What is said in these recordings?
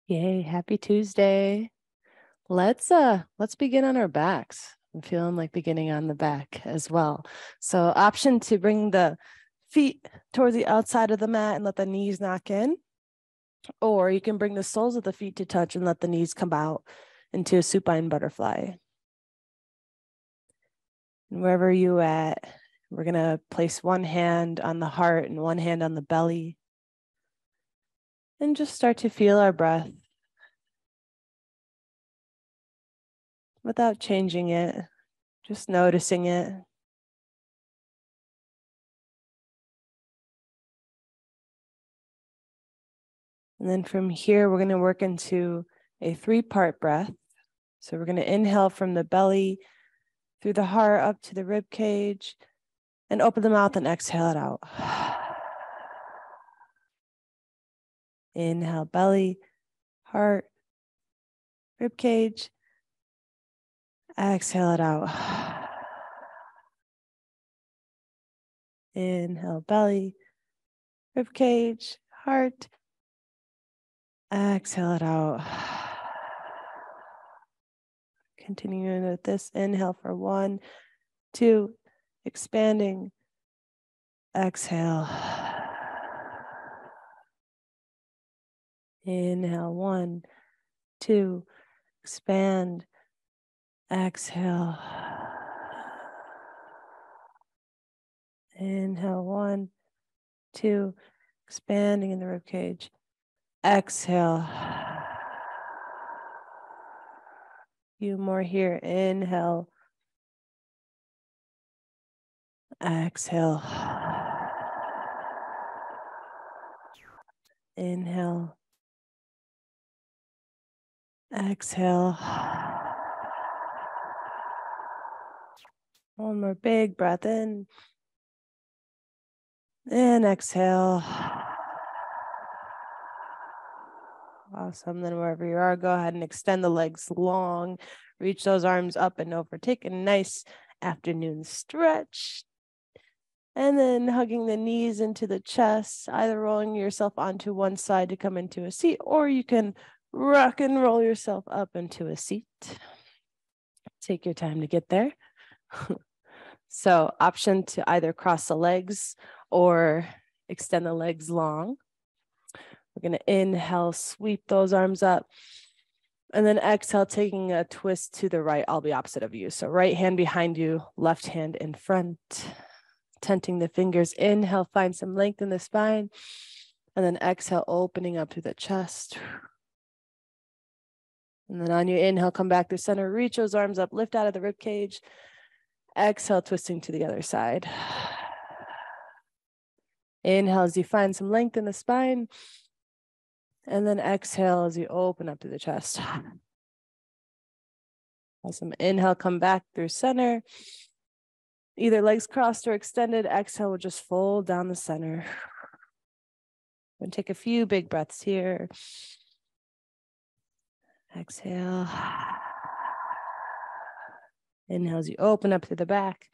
Yay, happy Tuesday. Let's begin on our backs. I'm feeling like beginning on the back as well. So option to bring the feet towards the outside of the mat and let the knees knock in. Or you can bring the soles of the feet to touch and let the knees come out into a supine butterfly. And wherever you're at, we're gonna place one hand on the heart and one hand on the belly. And just start to feel our breath without changing it, just noticing it. And then from here, we're going to work into a 3-part breath. So we're going to inhale from the belly through the heart up to the rib cage and open the mouth and exhale it out. Inhale, belly, heart, rib cage. Exhale it out. Inhale, belly, rib cage, heart. Exhale it out. Continuing with this, inhale for 1, 2, expanding. Exhale. Inhale, 1, 2, expand. Exhale. Inhale, 1, 2, expanding in the rib cage. Exhale. Few more here. Inhale. Exhale. Inhale. Exhale. One more big breath in. And exhale. Awesome. Then wherever you are, go ahead and extend the legs long. Reach those arms up and over. Take a nice afternoon stretch. And then hugging the knees into the chest, either rolling yourself onto one side to come into a seat, or you can rock and roll yourself up into a seat. Take your time to get there. So option to either cross the legs or extend the legs long. We're going to inhale, sweep those arms up. And then exhale, taking a twist to the right. I'll be opposite of you. So right hand behind you, left hand in front. Tenting the fingers. Inhale, find some length in the spine. And then exhale, opening up through the chest. And then on your inhale, come back to center. Reach those arms up, lift out of the rib cage. Exhale, twisting to the other side. Inhale as you find some length in the spine. And then exhale as you open up to the chest. Awesome. Inhale, come back through center. Either legs crossed or extended. Exhale, will just fold down the center. And take a few big breaths here. Exhale. Inhale as you open up through the back.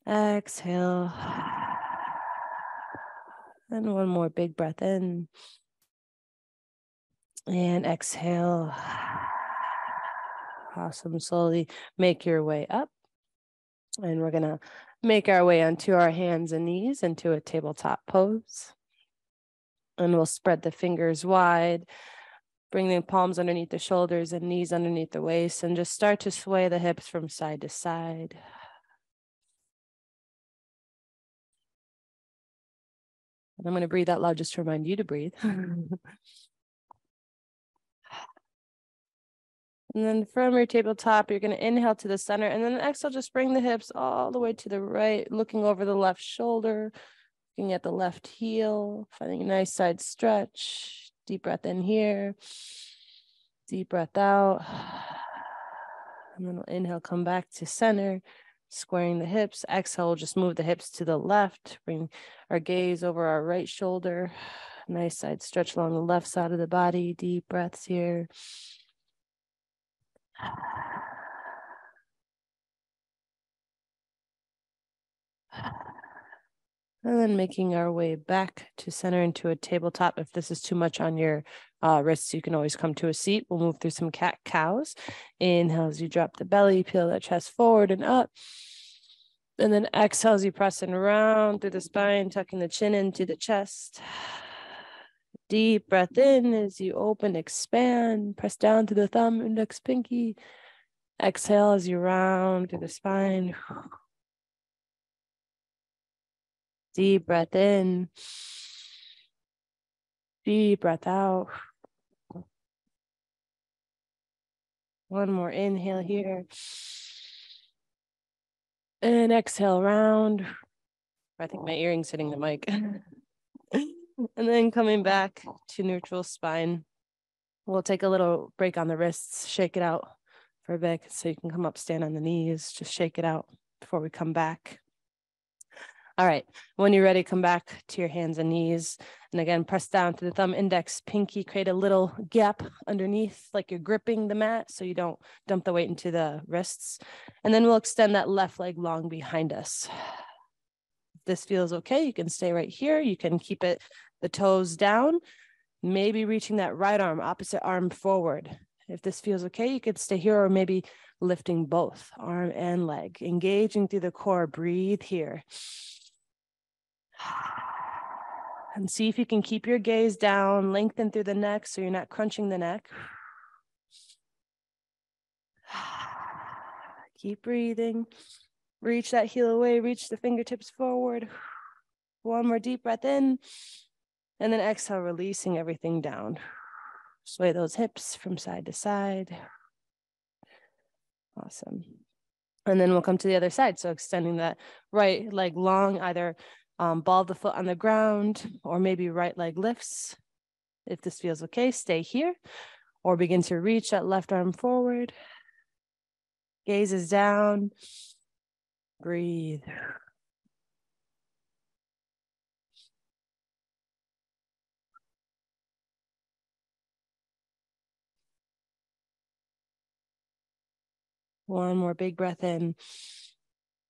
Exhale. And one more big breath in. And exhale. Awesome. Slowly make your way up. And we're going to make our way onto our hands and knees into a tabletop pose. And we'll spread the fingers wide. Bring the palms underneath the shoulders and knees underneath the waist. And just start to sway the hips from side to side. And I'm going to breathe out loud just to remind you to breathe. And then from your tabletop, you're going to inhale to the center. And then exhale, just bring the hips all the way to the right, looking over the left shoulder, looking at the left heel, finding a nice side stretch. Deep breath in here. Deep breath out. And then we'll inhale, come back to center, squaring the hips. Exhale, just move the hips to the left. Bring our gaze over our right shoulder. Nice side stretch along the left side of the body. Deep breaths here. And then making our way back to center into a tabletop. If this is too much on your wrists, you can always come to a seat. We'll move through some cat-cows. Inhale as you drop the belly, peel that chest forward and up. And then exhale as you press and round through the spine, tucking the chin into the chest. Deep breath in as you open, expand, press down to the thumb, index, pinky. Exhale as you round through the spine. Deep breath in. Deep breath out. One more inhale here. And exhale, round. I think my earring's hitting the mic. And then coming back to neutral spine. We'll take a little break on the wrists, shake it out for a bit so you can come up, stand on the knees, just shake it out before we come back. All right, when you're ready, come back to your hands and knees. And again, press down to the thumb, index, pinky, create a little gap underneath, like you're gripping the mat so you don't dump the weight into the wrists. And then we'll extend that left leg long behind us. If this feels okay, you can stay right here. You can keep it, the toes down, maybe reaching that right arm, opposite arm forward. If this feels okay, you could stay here or maybe lifting both arm and leg, engaging through the core. Breathe here. And see if you can keep your gaze down, lengthen through the neck so you're not crunching the neck. Keep breathing. Reach that heel away, reach the fingertips forward. One more deep breath in. And then exhale, releasing everything down. Sway those hips from side to side. Awesome. And then we'll come to the other side. So extending that right leg long, either ball of the foot on the ground, or maybe right leg lifts. If this feels okay, stay here, or begin to reach that left arm forward. Gaze is down. Breathe. One more big breath in.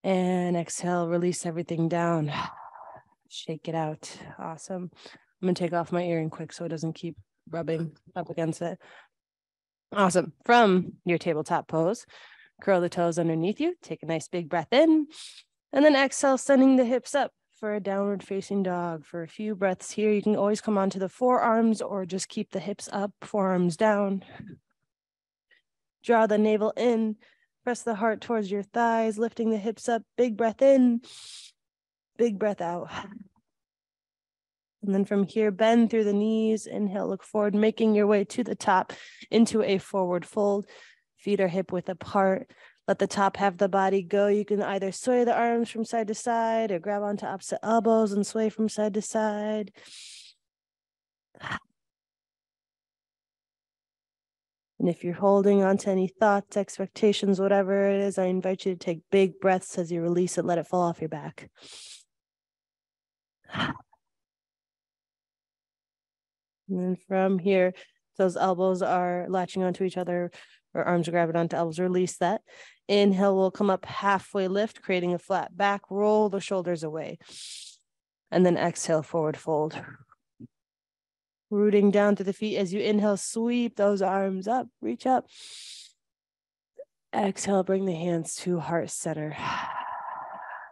And exhale, release everything down. Shake it out. Awesome. I'm going to take off my earring quick so it doesn't keep rubbing up against it. Awesome. From your tabletop pose, curl the toes underneath you. Take a nice big breath in. And then exhale, sending the hips up for a downward facing dog. For a few breaths here, you can always come onto the forearms or just keep the hips up, forearms down. Draw the navel in. Press the heart towards your thighs, lifting the hips up. Big breath in. Big breath out. And then from here, bend through the knees. Inhale, look forward, making your way to the top into a forward fold. Feet are hip width apart. Let the top half of the body go. You can either sway the arms from side to side or grab onto opposite elbows and sway from side to side. And if you're holding on to any thoughts, expectations, whatever it is, I invite you to take big breaths as you release it. Let it fall off your back. And then from here, those elbows are latching onto each other, or arms are grabbing onto elbows. Release that. Inhale, we'll come up halfway lift, creating a flat back. Roll the shoulders away. And then exhale, forward fold. Rooting down to the feet as you inhale, sweep those arms up, reach up. Exhale, bring the hands to heart center.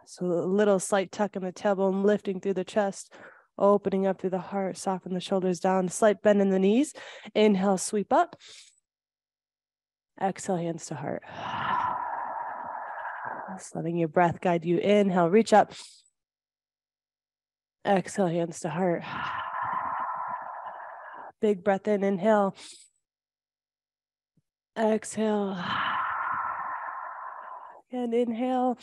So a little slight tuck in the tailbone, lifting through the chest, opening up through the heart, soften the shoulders down, slight bend in the knees. Inhale, sweep up. Exhale, hands to heart. Just letting your breath guide you. Inhale, reach up. Exhale, hands to heart. Big breath in, inhale. Exhale. And inhale.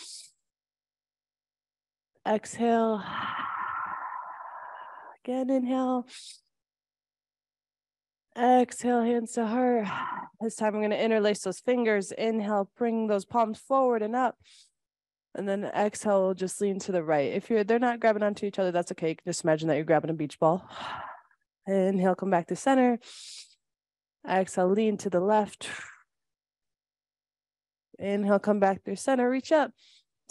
Exhale. Again, inhale. Exhale, hands to heart. This time I'm going to interlace those fingers. Inhale, bring those palms forward and up. And then exhale, just lean to the right. If they're not grabbing onto each other, that's okay. You can just imagine that you're grabbing a beach ball. Inhale, come back to center. Exhale, lean to the left. Inhale, come back through center, reach up.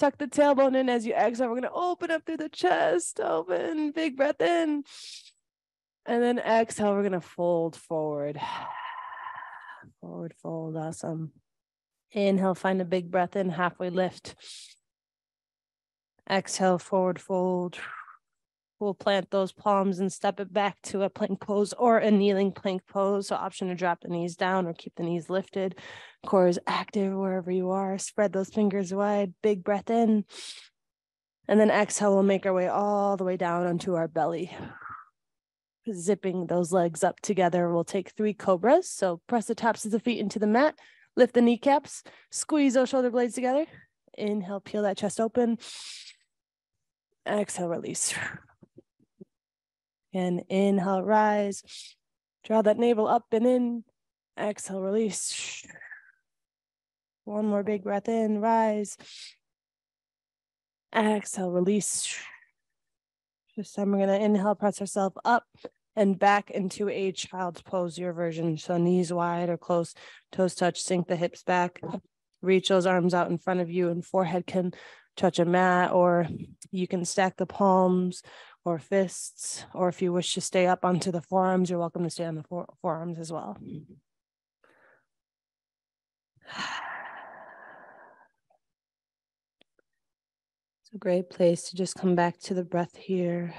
Tuck the tailbone in as you exhale. We're going to open up through the chest. Open, big breath in. And then exhale, we're going to fold forward. Forward fold, awesome. Inhale, find a big breath in, halfway lift. Exhale, forward fold. We'll plant those palms and step it back to a plank pose or a kneeling plank pose. So option to drop the knees down or keep the knees lifted. Core is active wherever you are. Spread those fingers wide, big breath in. And then exhale, we'll make our way all the way down onto our belly. Zipping those legs up together. We'll take 3 cobras. So press the tops of the feet into the mat. Lift the kneecaps. Squeeze those shoulder blades together. Inhale, peel that chest open. Exhale, release. And inhale, rise. Draw that navel up and in. Exhale, release. One more big breath in, rise. Exhale, release. This time we're going to inhale, press ourselves up and back into a child's pose, your version. So knees wide or close, toes touch, sink the hips back. Reach those arms out in front of you and forehead can touch a mat, or you can stack the palms or fists, or if you wish to stay up onto the forearms, you're welcome to stay on the forearms as well. It's a great place to just come back to the breath here.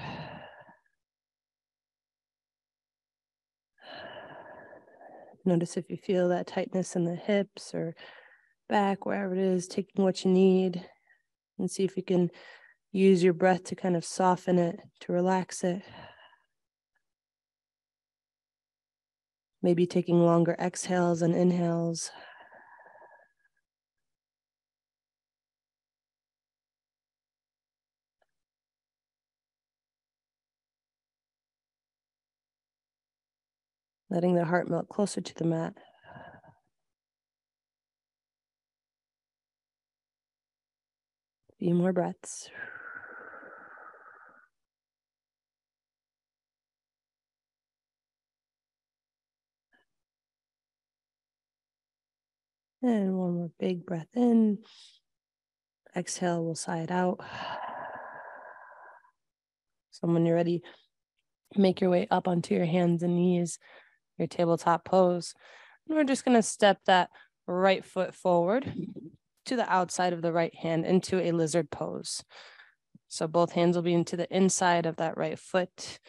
Notice if you feel that tightness in the hips or back, wherever it is, taking what you need, and see if you can use your breath to kind of soften it, to relax it. Maybe taking longer exhales and inhales. Letting the heart melt closer to the mat. A few more breaths. And one more big breath in. Exhale, we'll sigh it out. So when you're ready, make your way up onto your hands and knees, your tabletop pose. And we're just going to step that right foot forward to the outside of the right hand into a lizard pose. So both hands will be into the inside of that right foot.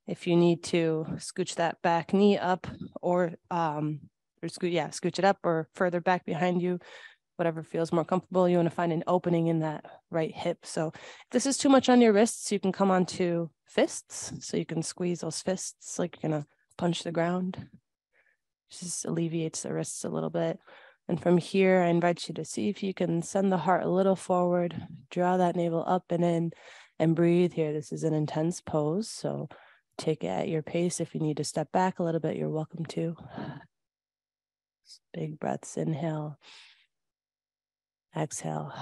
If you need to scooch that back knee up or scooch it up or further back behind you, whatever feels more comfortable. You want to find an opening in that right hip. So if this is too much on your wrists, you can come onto fists. So you can squeeze those fists like you're going to punch the ground. Just alleviates the wrists a little bit. And from here, I invite you to see if you can send the heart a little forward, draw that navel up and in, and breathe here. This is an intense pose, so take it at your pace. If you need to step back a little bit, you're welcome to. Big breaths, inhale, exhale,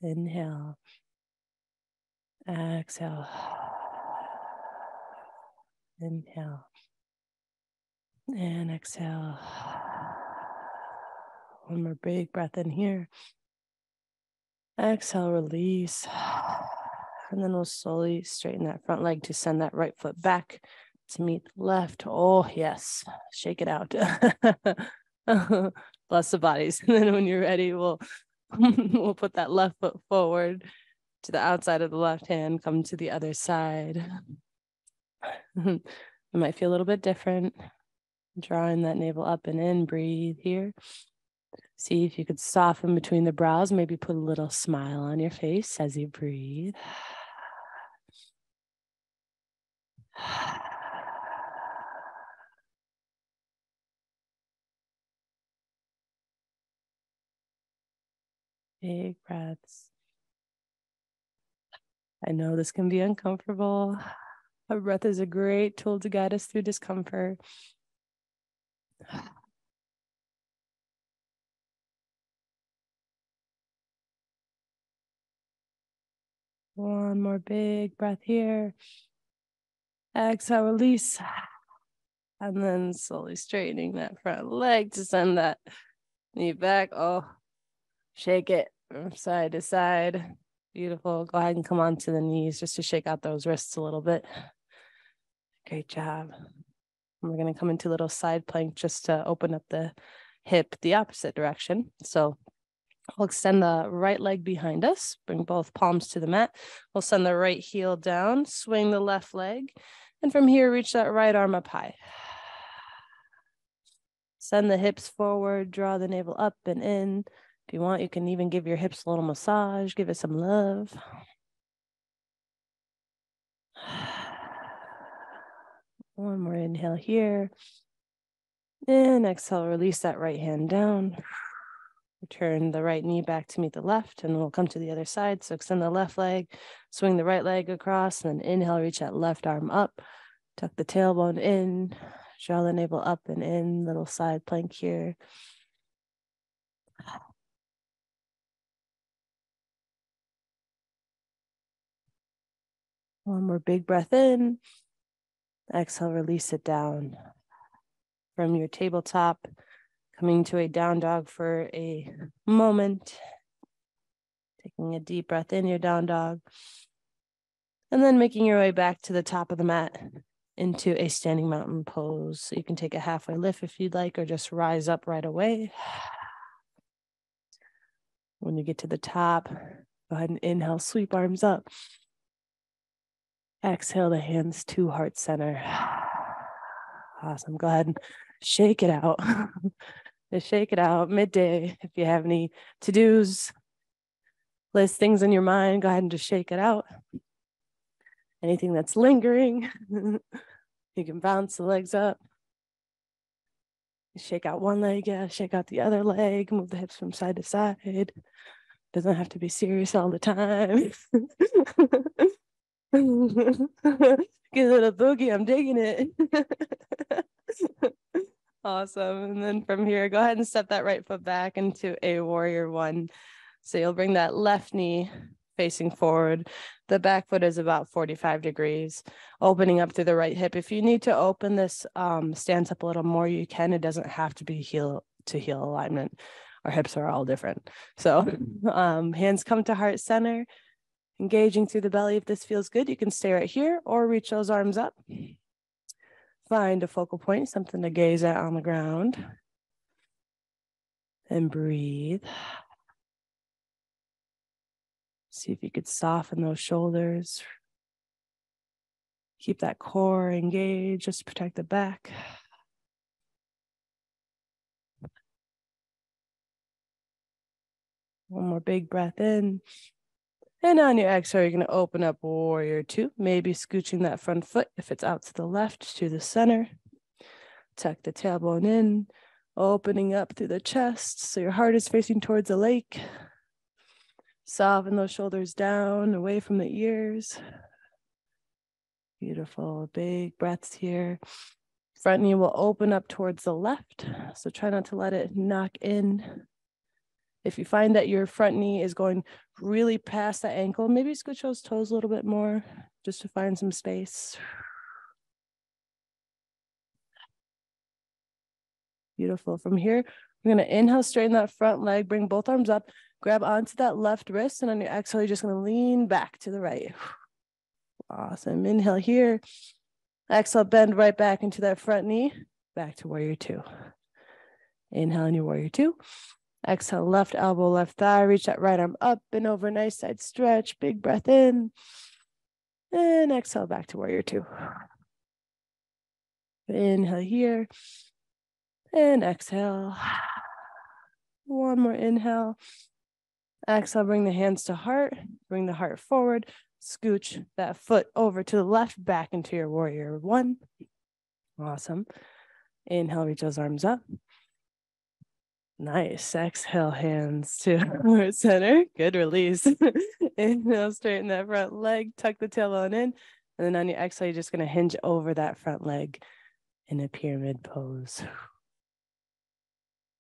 inhale, exhale, inhale, and exhale. One more big breath in here. Exhale, release. And then we'll slowly straighten that front leg to send that right foot back to meet the left. Oh, yes. Shake it out. Bless the bodies. And then when you're ready, we'll put that left foot forward to the outside of the left hand. Come to the other side. It might feel a little bit different. Drawing that navel up and in. Breathe here. See if you could soften between the brows. Maybe put a little smile on your face as you breathe. Big breaths. I know this can be uncomfortable. Our breath is a great tool to guide us through discomfort. One more big breath here. Exhale, release. And then slowly straightening that front leg to send that knee back. Oh, Shake it from side to side. Beautiful. Go ahead and come onto the knees just to shake out those wrists a little bit. Great job. And we're going to come into a little side plank just to open up the hip the opposite direction. So we'll extend the right leg behind us, bring both palms to the mat. We'll send the right heel down, swing the left leg, and from here, reach that right arm up high. Send the hips forward, draw the navel up and in. If you want, you can even give your hips a little massage, give it some love. One more inhale here. And exhale, release that right hand down. Return the right knee back to meet the left, and we'll come to the other side. So extend the left leg, swing the right leg across, and then inhale, reach that left arm up. Tuck the tailbone in, draw the navel up and in, little side plank here. One more big breath in. Exhale, release it down. From your tabletop, coming to a down dog for a moment. Taking a deep breath in your down dog. And then making your way back to the top of the mat into a standing mountain pose. So you can take a halfway lift if you'd like, or just rise up right away. When you get to the top, go ahead and inhale, sweep arms up. Exhale the hands to heart center. Awesome. Go ahead and shake it out. Just shake it out midday. If you have any to-dos, list things in your mind, go ahead and just shake it out. Anything that's lingering, you can bounce the legs up. Shake out one leg, yeah, shake out the other leg, move the hips from side to side. Doesn't have to be serious all the time. Get a little boogie, I'm digging it. Awesome. And then from here, go ahead and step that right foot back into a warrior one. So you'll bring that left knee facing forward. The back foot is about 45 degrees, opening up through the right hip. If you need to open this stance up a little more, you can. It doesn't have to be heel to heel alignment. Our hips are all different. So hands come to heart center, engaging through the belly. If this feels good, you can stay right here or reach those arms up. Find a focal point, something to gaze at on the ground. And breathe. See if you could soften those shoulders. Keep that core engaged, just to protect the back. One more big breath in. And on your exhale, you're going to open up warrior two, maybe scooching that front foot if it's out to the left to the center. Tuck the tailbone in, opening up through the chest so your heart is facing towards the lake. Soften those shoulders down, away from the ears. Beautiful, big breaths here. Front knee will open up towards the left, so try not to let it knock in. If you find that your front knee is going really past the ankle, maybe scooch those toes a little bit more just to find some space. Beautiful. From here, we're going to inhale, straighten that front leg, bring both arms up, grab onto that left wrist, and on your exhale, you're just going to lean back to the right. Awesome. Inhale here. Exhale, bend right back into that front knee. Back to warrior two. Inhale in your warrior two. Exhale, left elbow, left thigh. Reach that right arm up and over. Nice side stretch. Big breath in. And exhale back to warrior two. Inhale here. And exhale. One more inhale. Exhale, bring the hands to heart. Bring the heart forward. Scooch that foot over to the left, back into your warrior one. Awesome. Inhale, reach those arms up. Nice. Exhale, hands to heart center. Good release. Inhale, straighten that front leg, tuck the tailbone in. And then on your exhale, you're just going to hinge over that front leg in a pyramid pose.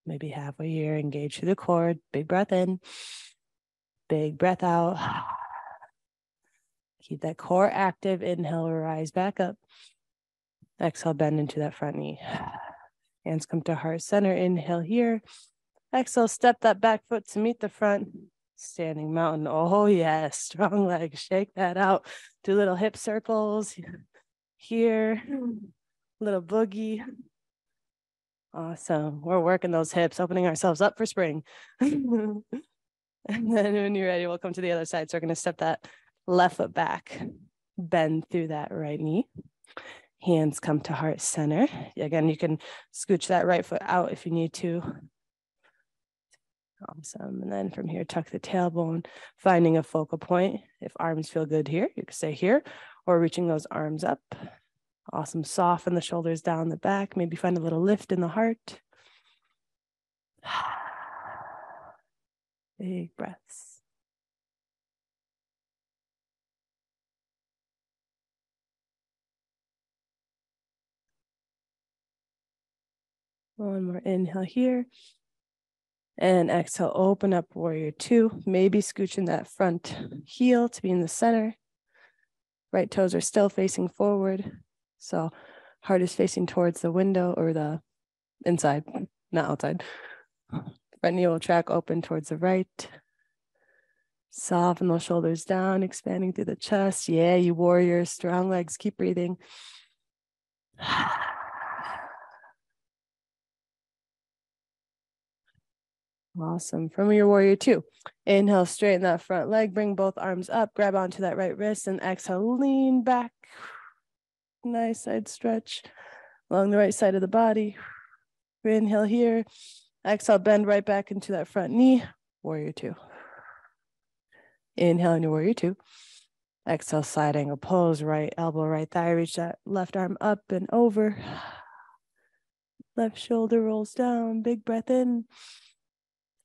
Maybe halfway here, engage through the core. Big breath in. Big breath out. Keep that core active. Inhale, rise back up. Exhale, bend into that front knee. Hands come to heart center. Inhale here. Exhale, step that back foot to meet the front. Standing mountain. Oh, yes. Strong legs. Shake that out. Do little hip circles here. Little boogie. Awesome. We're working those hips, opening ourselves up for spring. And then when you're ready, we'll come to the other side. So we're going to step that left foot back, bend through that right knee. Hands come to heart center. Again, you can scooch that right foot out if you need to. Awesome. And then from here, tuck the tailbone, finding a focal point. If arms feel good here, you can stay here or reaching those arms up. Awesome. Soften the shoulders down the back. Maybe find a little lift in the heart. Big breaths. One more inhale here. And exhale, open up warrior two. Maybe scooching that front heel to be in the center. Right toes are still facing forward. So heart is facing towards the window or the inside, not outside. Right knee will track open towards the right. Soften those shoulders down, expanding through the chest. Yeah, you warriors, strong legs, keep breathing. Awesome. From your warrior two, inhale, straighten that front leg, bring both arms up, grab onto that right wrist, and exhale, lean back. Nice side stretch along the right side of the body. Inhale here. Exhale, bend right back into that front knee. Warrior two. Inhale in your warrior two. Exhale, side angle pose, right elbow, right thigh. Reach that left arm up and over. Left shoulder rolls down. Big breath in.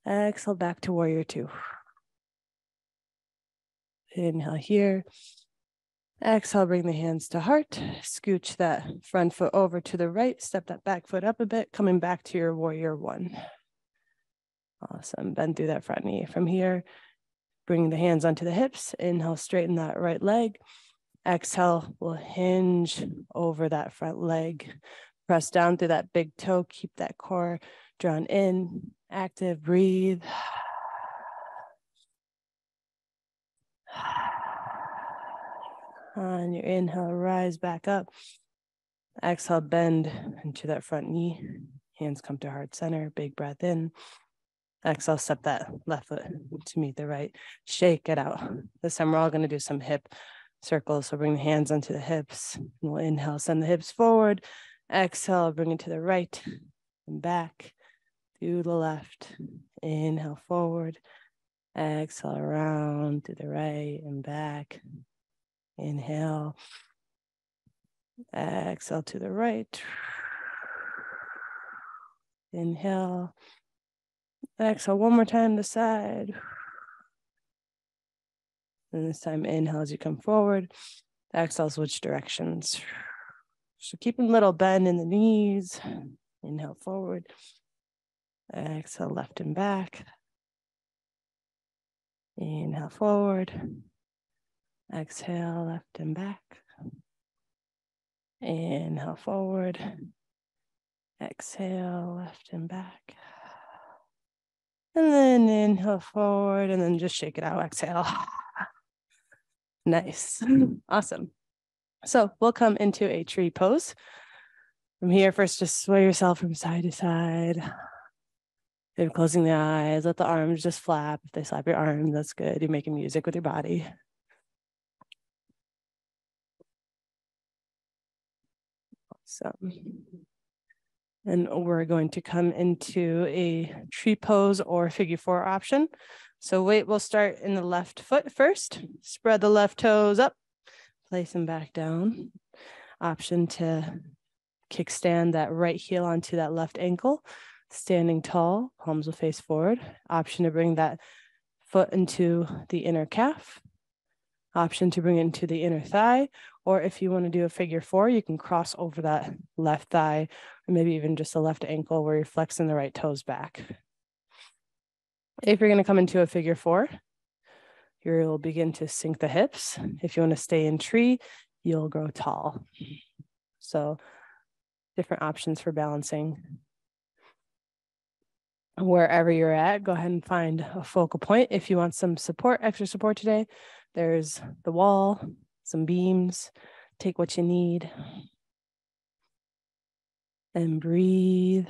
Exhale, back to warrior two. Inhale here. Exhale, bring the hands to heart. Scooch that front foot over to the right. Step that back foot up a bit, coming back to your warrior one. Awesome. Bend through that front knee. From here, bring the hands onto the hips. Inhale, straighten that right leg. Exhale, we'll hinge over that front leg. Press down through that big toe. Keep that core drawn in. Active, breathe. On your inhale, rise back up. Exhale, bend into that front knee. Hands come to heart center. Big breath in. Exhale, step that left foot to meet the right. Shake it out. This time we're all going to do some hip circles. So bring the hands onto the hips. We'll inhale, send the hips forward. Exhale, bring it to the right and back to the left. Inhale forward. Exhale around to the right and back. Inhale. Exhale to the right. Inhale. Exhale one more time to the side. And this time inhale as you come forward. Exhale, switch directions. So keep a little bend in the knees. Inhale forward. Exhale left and back. Inhale forward. Exhale left and back. Inhale forward. Exhale left and back. And then inhale forward and then just shake it out. Exhale. Nice. Awesome. So we'll come into a tree pose. From here, first just sway yourself from side to side. Maybe closing the eyes, let the arms just flap. If they slap your arms, that's good. You're making music with your body. Awesome. And we're going to come into a tree pose or figure four option. So weight will start in the left foot first. Spread the left toes up, place them back down. Option to kickstand that right heel onto that left ankle. Standing tall, palms will face forward. Option to bring that foot into the inner calf. Option to bring it into the inner thigh. Or if you want to do a figure four, you can cross over that left thigh, or maybe even just the left ankle where you're flexing the right toes back. If you're going to come into a figure four, you'll begin to sink the hips. If you want to stay in tree, you'll grow tall. So different options for balancing. Wherever you're at, go ahead and find a focal point. If you want some support, extra support today, there's the wall, some beams. Take what you need and breathe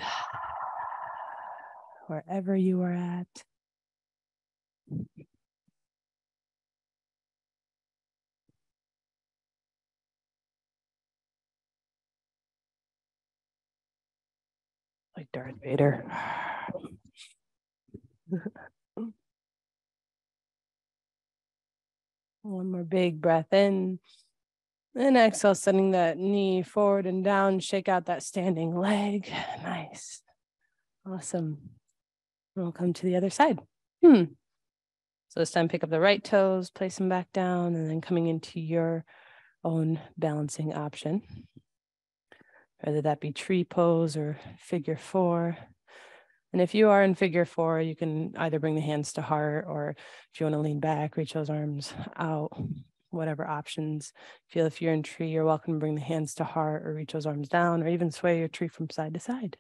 wherever you are at. Like Darth Vader. One more big breath in. And exhale, sending that knee forward and down. Shake out that standing leg. Nice. Awesome. We'll come to the other side. So this time, pick up the right toes, place them back down, and then coming into your own balancing option. Whether that be tree pose or figure four. And if you are in figure four, you can either bring the hands to heart, or if you want to lean back, reach those arms out, whatever options. Feel if you're in tree, you're welcome to bring the hands to heart or reach those arms down, or even sway your tree from side to side.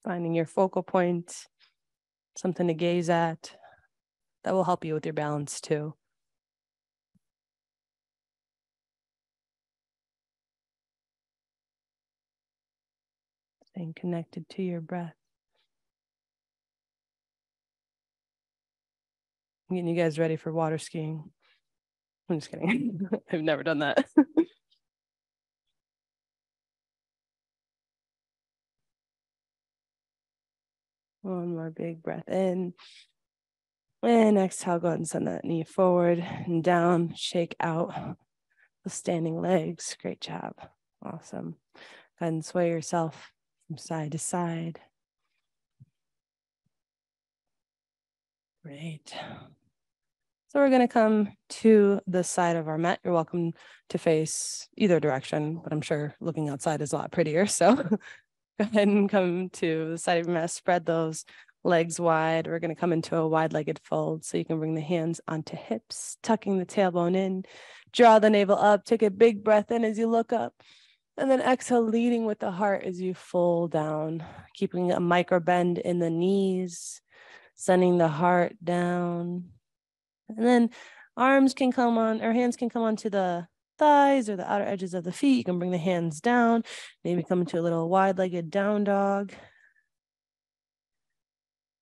Finding your focal point, something to gaze at, that will help you with your balance too. Staying connected to your breath. I'm getting you guys ready for water skiing. I'm just kidding. I've never done that. One more big breath in. And exhale, go ahead and send that knee forward and down. Shake out the standing legs. Great job. Awesome. Go ahead and sway yourself from side to side. Great. So we're going to come to the side of our mat. You're welcome to face either direction, but I'm sure looking outside is a lot prettier. So go ahead and come to the side of your mat. Spread those legs wide. We're going to come into a wide-legged fold. So you can bring the hands onto hips, tucking the tailbone in, draw the navel up, take a big breath in as you look up, and then exhale, leading with the heart as you fold down, keeping a micro bend in the knees, sending the heart down. And then arms can come on, or hands can come onto the thighs or the outer edges of the feet. You can bring the hands down, maybe come into a little wide-legged down dog.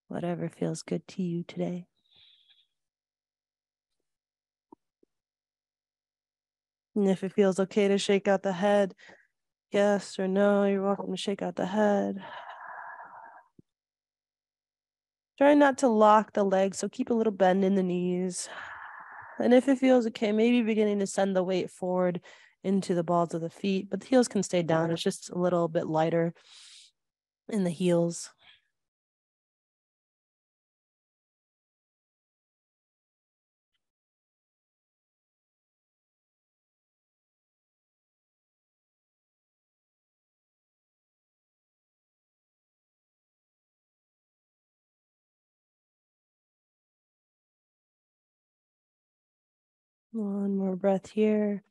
Whatever feels good to you today. And if it feels okay to shake out the head, yes or no, you're welcome to shake out the head. Try not to lock the legs, so keep a little bend in the knees. And if it feels okay, maybe beginning to send the weight forward into the balls of the feet, but the heels can stay down. It's just a little bit lighter in the heels. One more breath here.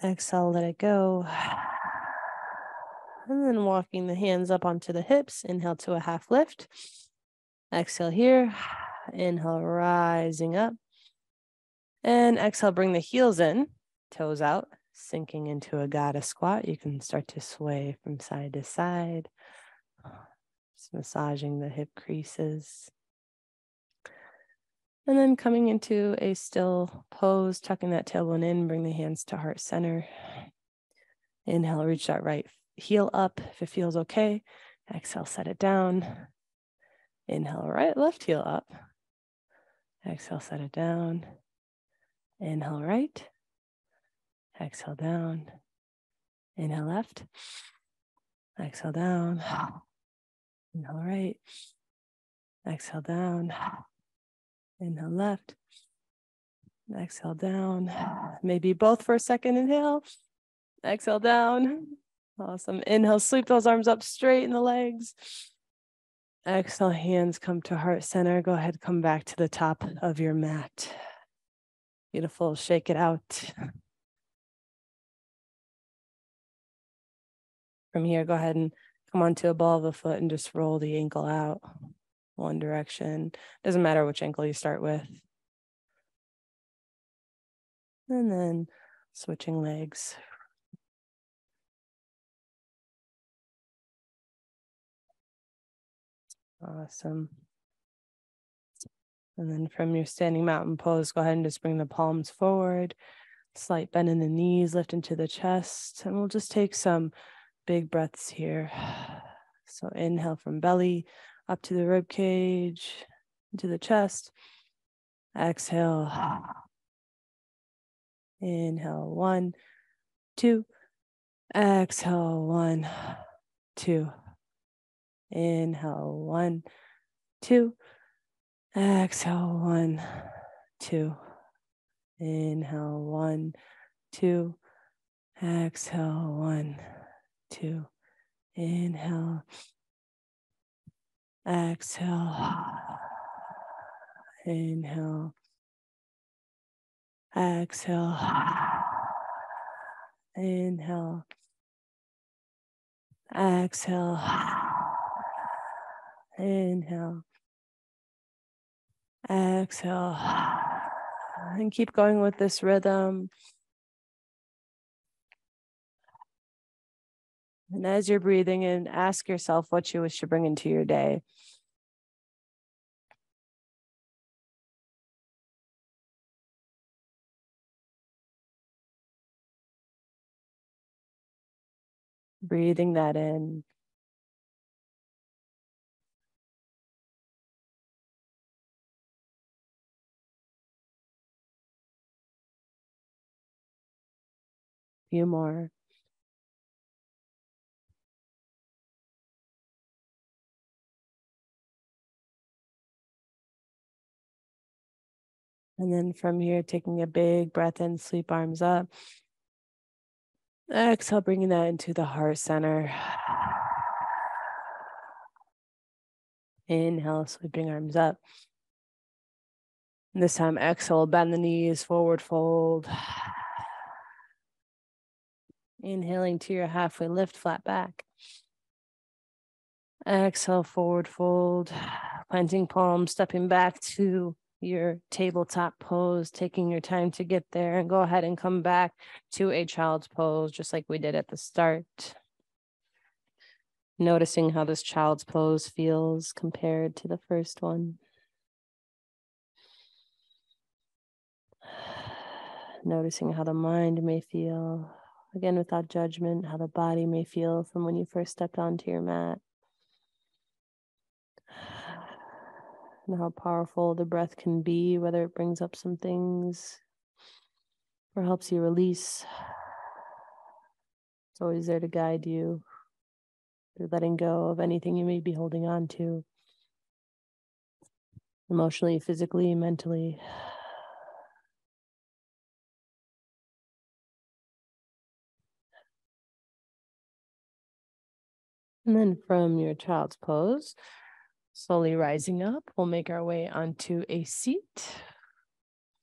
Exhale, let it go. And then walking the hands up onto the hips. Inhale to a half lift. Exhale here. Inhale, rising up. And exhale, bring the heels in, toes out, sinking into a goddess squat. You can start to sway from side to side. Just massaging the hip creases. And then coming into a still pose, tucking that tailbone in, bring the hands to heart center. Inhale, reach that right heel up if it feels okay. Exhale, set it down. Inhale, right, left heel up. Exhale, set it down. Inhale, right. Exhale, down. Inhale, left. Exhale, down. Inhale, right. Exhale, down. Inhale, left. Exhale, down. Maybe both for a second. Inhale. Exhale, down. Awesome. Inhale, sweep those arms up straight in the legs. Exhale, hands come to heart center. Go ahead, come back to the top of your mat. Beautiful. Shake it out. From here, go ahead and come onto a ball of the foot and just roll the ankle out one direction. Doesn't matter which ankle you start with. And then switching legs. Awesome. And then from your standing mountain pose, go ahead and just bring the palms forward. Slight bend in the knees, lift into the chest. And we'll just take some big breaths here. So inhale from belly up to the rib cage, into the chest. Exhale. Inhale, 1, 2. Exhale, 1, 2. Inhale, 1, 2. Exhale, 1, 2. Inhale, 1, 2. Exhale, 1, 2. Inhale. Exhale. Inhale. Exhale. Inhale. Exhale. Inhale. Exhale. And keep going with this rhythm. And as you're breathing in, ask yourself what you wish to bring into your day. Breathing that in. Few more. And then from here, taking a big breath in, sweep arms up. Exhale, bringing that into the heart center. Inhale, sweeping arms up. And this time, exhale, bend the knees, forward fold. Inhaling to your halfway lift, flat back. Exhale, forward fold. Planting palms, stepping back to your tabletop pose, taking your time to get there, and go ahead and come back to a child's pose, just like we did at the start. Noticing how this child's pose feels compared to the first one. Noticing how the mind may feel, again without judgment, how the body may feel from when you first stepped onto your mat. And how powerful the breath can be, whether it brings up some things or helps you release. It's always there to guide you through letting go of anything you may be holding on to, emotionally, physically, mentally. And then from your child's pose, slowly rising up, we'll make our way onto a seat.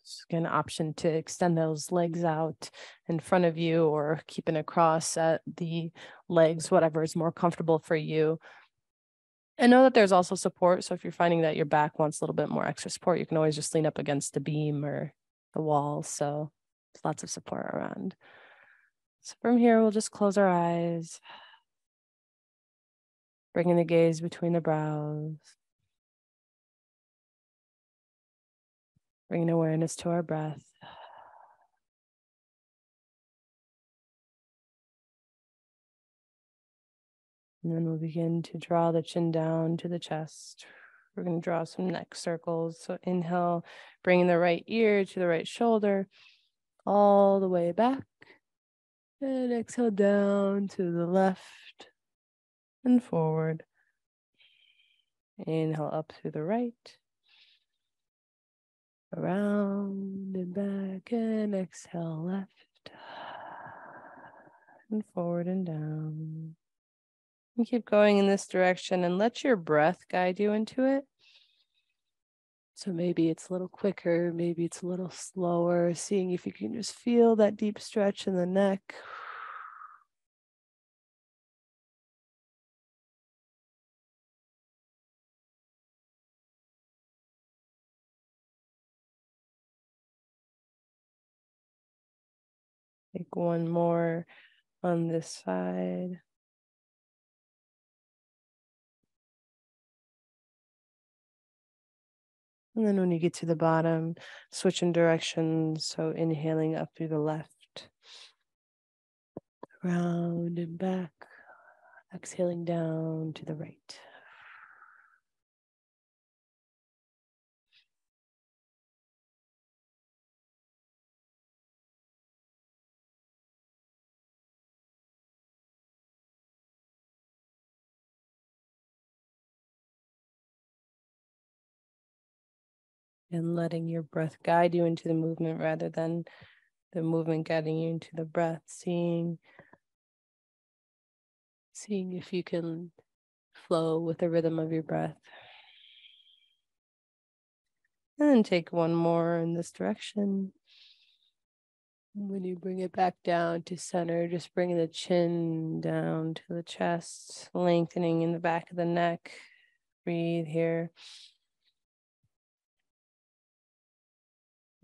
It's an option to extend those legs out in front of you or keeping across at the legs, whatever is more comfortable for you. And know that there's also support. So if you're finding that your back wants a little bit more extra support, you can always just lean up against the beam or the wall. So there's lots of support around. So from here, we'll just close our eyes, bringing the gaze between the brows, bringing awareness to our breath. And then we'll begin to draw the chin down to the chest. We're going to draw some neck circles. So inhale, bringing the right ear to the right shoulder, all the way back. And exhale down to the left and forward. Inhale up through the right. Around and back, and exhale left. And forward and down. And keep going in this direction and let your breath guide you into it. So maybe it's a little quicker, maybe it's a little slower, seeing if you can just feel that deep stretch in the neck. Take one more on this side. And then when you get to the bottom, switch in directions. So inhaling up through the left, round and back, exhaling down to the right. And letting your breath guide you into the movement rather than the movement guiding you into the breath. Seeing if you can flow with the rhythm of your breath. And then take one more in this direction. When you bring it back down to center, just bringing the chin down to the chest, lengthening in the back of the neck. Breathe here.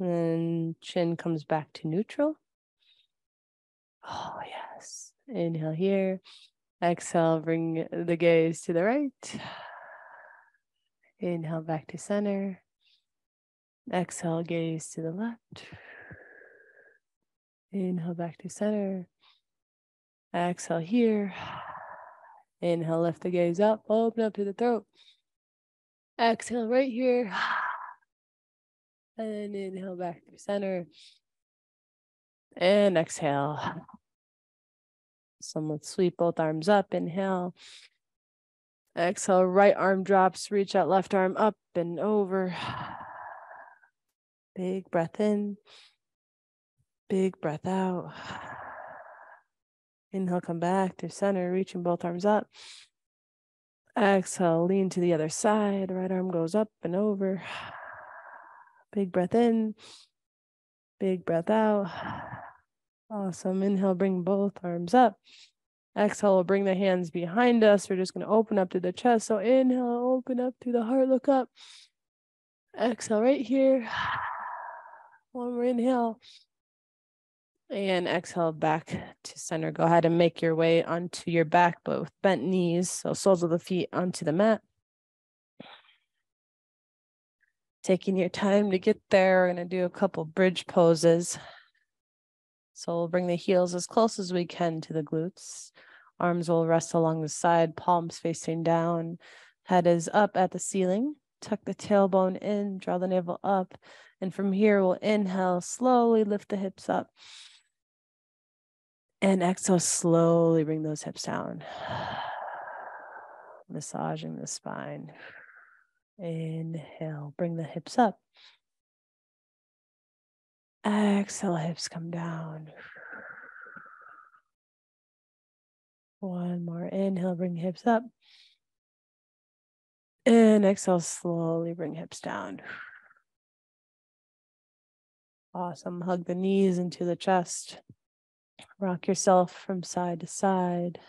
And chin comes back to neutral. Oh, yes. Inhale here. Exhale, bring the gaze to the right. Inhale back to center. Exhale, gaze to the left. Inhale back to center. Exhale here. Inhale, lift the gaze up, open up to the throat. Exhale right here. And inhale back to center. And exhale. Someone sweep both arms up. Inhale. Exhale, right arm drops. Reach that left arm up and over. Big breath in. Big breath out. Inhale, come back to center, reaching both arms up. Exhale, lean to the other side. Right arm goes up and over. Big breath in. Big breath out. Awesome. Inhale, bring both arms up. Exhale, we'll bring the hands behind us. We're just going to open up to the chest. So inhale, open up to the heart, look up. Exhale right here. One more inhale. And exhale back to center. Go ahead and make your way onto your back, but with bent knees. So soles of the feet onto the mat. Taking your time to get there. We're going to do a couple bridge poses. So we'll bring the heels as close as we can to the glutes. Arms will rest along the side, palms facing down. Head is up at the ceiling. Tuck the tailbone in, draw the navel up. And from here, we'll inhale, slowly lift the hips up. And exhale, slowly bring those hips down. Massaging the spine. Inhale, bring the hips up. Exhale, hips come down. One more inhale, bring hips up. And exhale, slowly bring hips down. Awesome. Hug the knees into the chest. Rock yourself from side to side.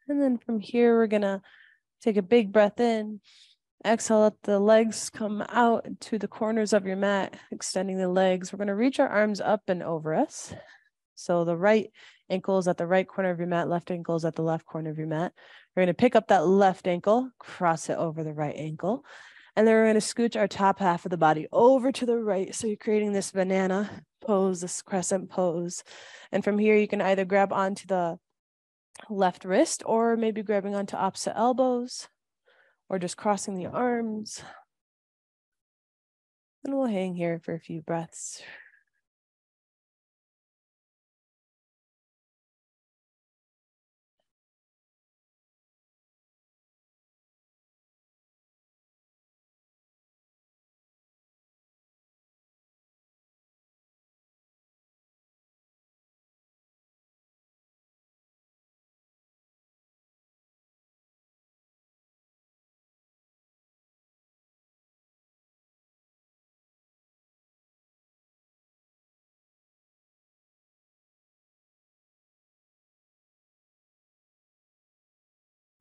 And then from here, we're going to take a big breath in. Exhale, let the legs come out to the corners of your mat, extending the legs. We're going to reach our arms up and over us. So the right ankle is at the right corner of your mat, left ankle is at the left corner of your mat. We're going to pick up that left ankle, cross it over the right ankle. And then we're going to scooch our top half of the body over to the right. So you're creating this banana pose, this crescent pose. And from here, you can either grab onto the left wrist or maybe grabbing onto opposite elbows or just crossing the arms. And we'll hang here for a few breaths.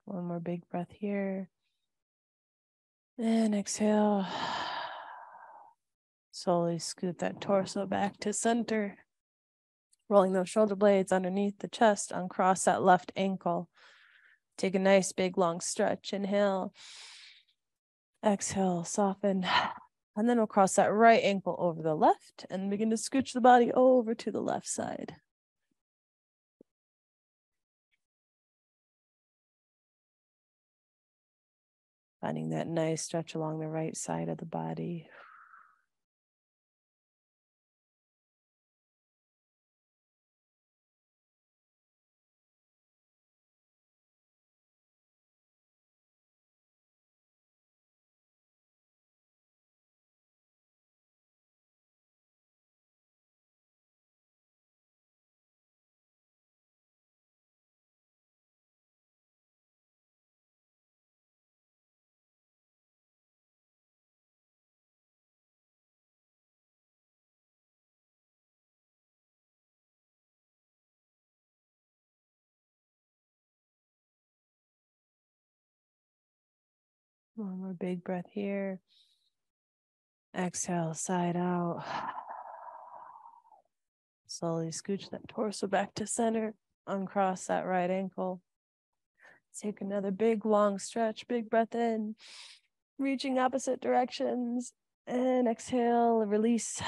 One more big breath here. And exhale. Slowly scoot that torso back to center. Rolling those shoulder blades underneath the chest, uncross that left ankle. Take a nice big long stretch. Inhale. Exhale, soften. And then we'll cross that right ankle over the left and begin to scooch the body over to the left side. Finding that nice stretch along the right side of the body. One more big breath here. Exhale, side out. Slowly scooch that torso back to center. Uncross that right ankle. Take another big long stretch. Big breath in. Reaching opposite directions. And exhale, release.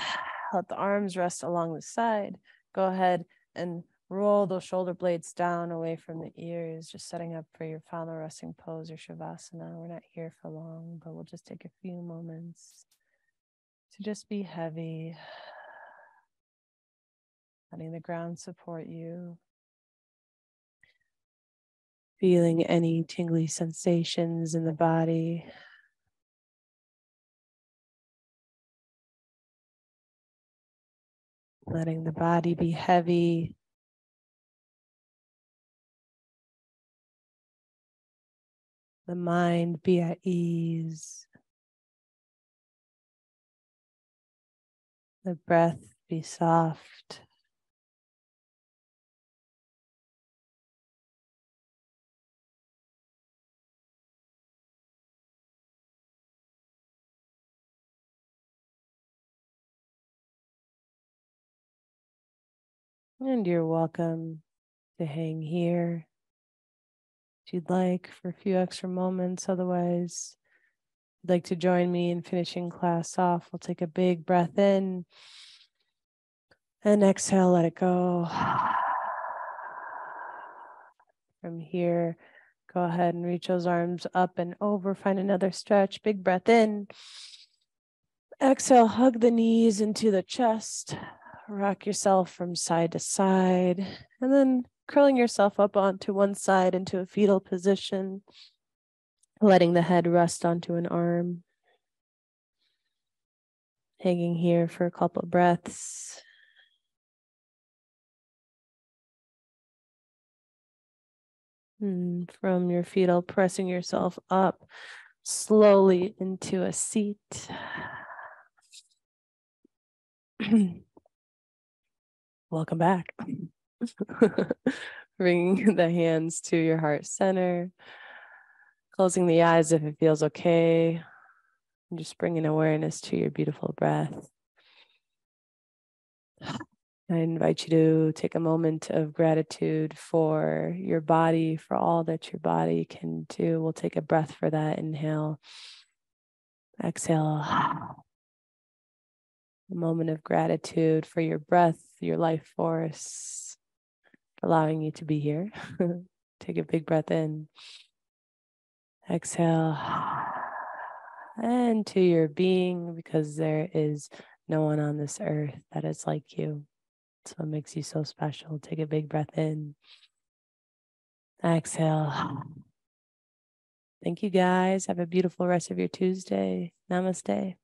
Let the arms rest along the side. Go ahead and roll those shoulder blades down away from the ears, just setting up for your final resting pose or shavasana. We're not here for long, but we'll just take a few moments to just be heavy, letting the ground support you, feeling any tingly sensations in the body. Letting the body be heavy. The mind be at ease. The breath be soft. And you're welcome to hang here if you'd like for a few extra moments. Otherwise, if you'd like to join me in finishing class off, we'll take a big breath in and exhale, let it go. From here, go ahead and reach those arms up and over. Find another stretch. Big breath in. Exhale, hug the knees into the chest. Rock yourself from side to side. And then curling yourself up onto one side into a fetal position. Letting the head rest onto an arm. Hanging here for a couple of breaths. And from your fetal, pressing yourself up slowly into a seat. Welcome back. Bringing the hands to your heart center. Closing the eyes if it feels okay. And just bringing awareness to your beautiful breath. I invite you to take a moment of gratitude for your body, for all that your body can do. We'll take a breath for that. Inhale. Exhale. A moment of gratitude for your breath, your life force, allowing you to be here. Take a big breath in. Exhale. And to your being, because there is no one on this earth that is like you. That's what makes you so special. Take a big breath in. Exhale. Thank you guys. Have a beautiful rest of your Tuesday. Namaste.